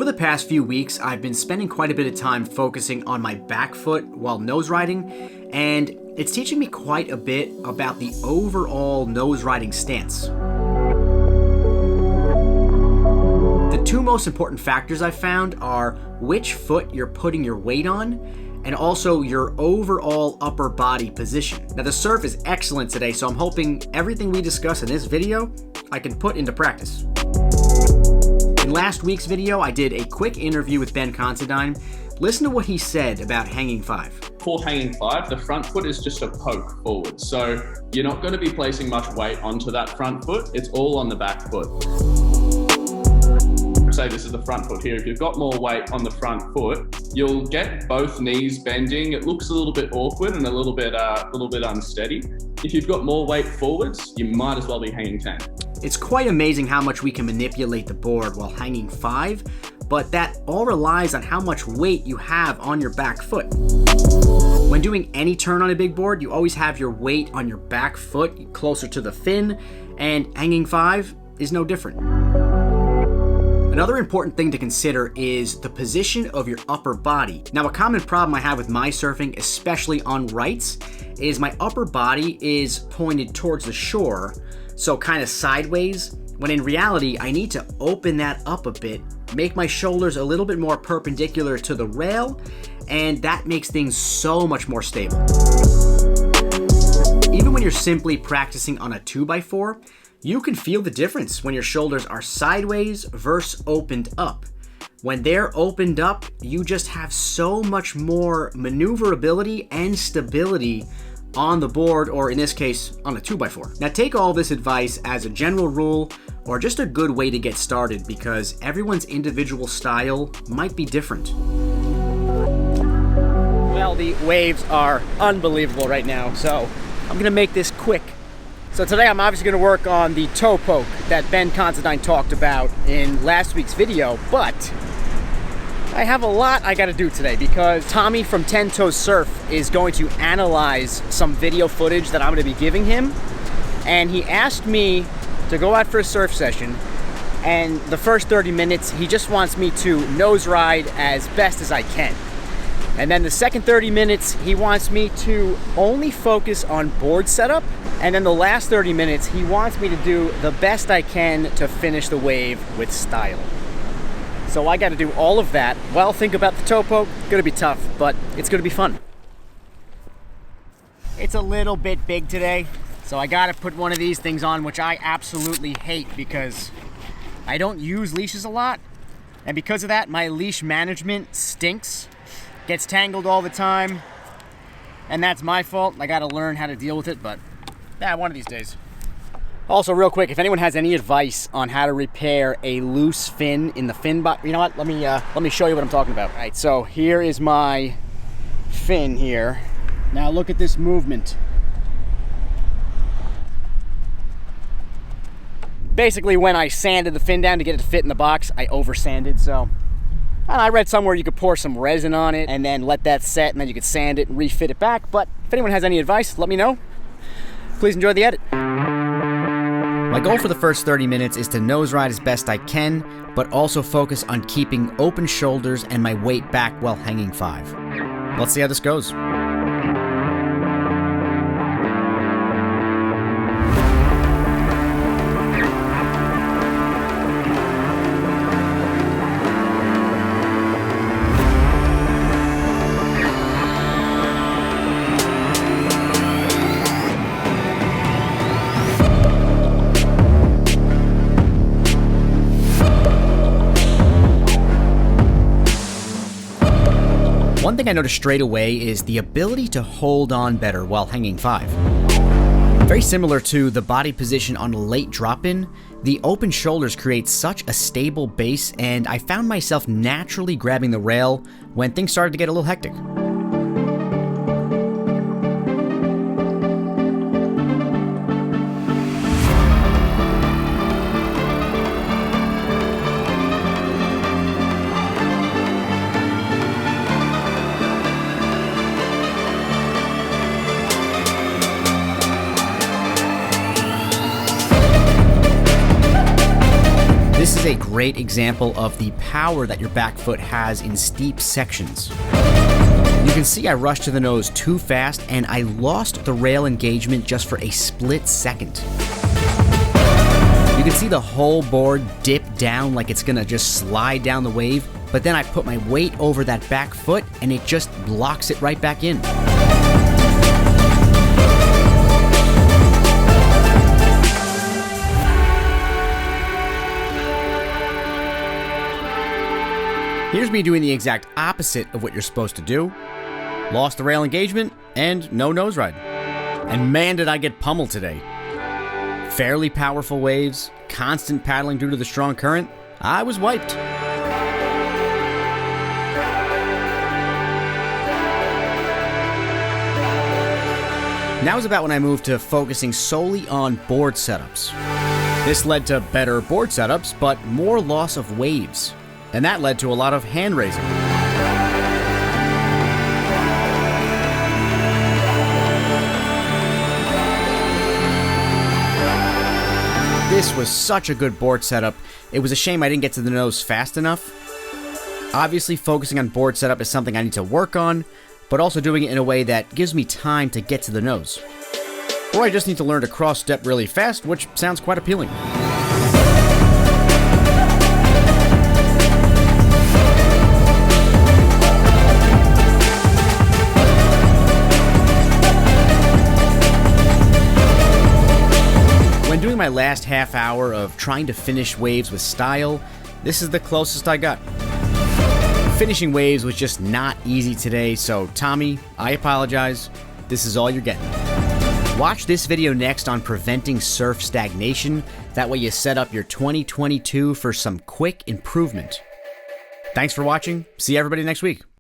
Over the past few weeks, I've been spending quite a bit of time focusing on my back foot while nose riding, and it's teaching me quite a bit about the overall nose riding stance. The two most important factors I've found are which foot you're putting your weight on, and also your overall upper body position. Now the surf is excellent today, so I'm hoping everything we discuss in this video I can put into practice. In last week's video, I did a quick interview with Considine. Listen to what he said about hanging five. For hanging five, the front foot is just a poke forward. So you're not going to be placing much weight onto that front foot. It's all on the back foot. Say this is the front foot here. If you've got more weight on the front foot, you'll get both knees bending. It looks a little bit awkward and a little bit unsteady. If you've got more weight forwards, you might as well be hanging 10. It's quite amazing how much we can manipulate the board while hanging five, but that all relies on how much weight you have on your back foot. When doing any turn on a big board, you always have your weight on your back foot closer to the fin, and hanging five is no different. Another important thing to consider is the position of your upper body. Now, a common problem I have with my surfing, especially on rights, is my upper body is pointed towards the shore, so kind of sideways, when in reality, I need to open that up a bit, make my shoulders a little bit more perpendicular to the rail, and that makes things so much more stable. Even when you're simply practicing on a 2x4, you can feel the difference when your shoulders are sideways versus opened up. When they're opened up, you just have so much more maneuverability and stability on the board, or in this case, on a 2x4. Now take all this advice as a general rule or just a good way to get started, because everyone's individual style might be different. Well, the waves are unbelievable right now, so I'm gonna make this quick. So today I'm obviously gonna work on the toe poke that Considine talked about in last week's video, but I have a lot I gotta do today because Tommy from 10 Toes Surf is going to analyze some video footage that I'm gonna be giving him. And he asked me to go out for a surf session, and the first 30 minutes, he just wants me to nose ride as best as I can. And then the second 30 minutes, he wants me to only focus on board setup. And then the last 30 minutes, he wants me to do the best I can to finish the wave with style. So I got to do all of that. Well, think about the toe poke. Gonna be tough, but it's gonna be fun. It's a little bit big today, so I gotta put one of these things on, which I absolutely hate because I don't use leashes a lot. And because of that, my leash management stinks. Gets tangled all the time. And that's my fault. I gotta learn how to deal with it, but yeah, one of these days. Also, real quick, if anyone has any advice on how to repair a loose fin in the fin box, you know what? Let me show you what I'm talking about. All right, so here is my fin here. Now look at this movement. Basically, when I sanded the fin down to get it to fit in the box, I over sanded. So I read somewhere you could pour some resin on it and then let that set, and then you could sand it and refit it back. But if anyone has any advice, let me know. Please enjoy the edit. My goal for the first 30 minutes is to nose ride as best I can, but also focus on keeping open shoulders and my weight back while hanging five. Let's see how this goes. One thing I noticed straight away is the ability to hold on better while hanging five. Very similar to the body position on a late drop-in, the open shoulders create such a stable base, and I found myself naturally grabbing the rail when things started to get a little hectic. This is is a great example of the power that your back foot has in steep sections. You can see I rushed to the nose too fast and I lost the rail engagement just for a split second. You can see the whole board dip down like it's gonna just slide down the wave, but then I put my weight over that back foot and it just locks it right back in. Here's me doing the exact opposite of what you're supposed to do. Lost the rail engagement and no nose ride. And man, did I get pummeled today. Fairly powerful waves, constant paddling due to the strong current. I was wiped. Now is about when I moved to focusing solely on board setups. This led to better board setups, but more loss of waves. And that led to a lot of hand raising. This was such a good board setup. It was a shame I didn't get to the nose fast enough. Obviously, focusing on board setup is something I need to work on, but also doing it in a way that gives me time to get to the nose. Or I just need to learn to cross step really fast, which sounds quite appealing. When doing my last half hour of trying to finish waves with style, this is the closest I got. Finishing waves was just not easy today, so Tommy, I apologize. This is all you're getting. Watch this video next on preventing surf stagnation. That way you set up your 2022 for some quick improvement. Thanks for watching. See everybody next week.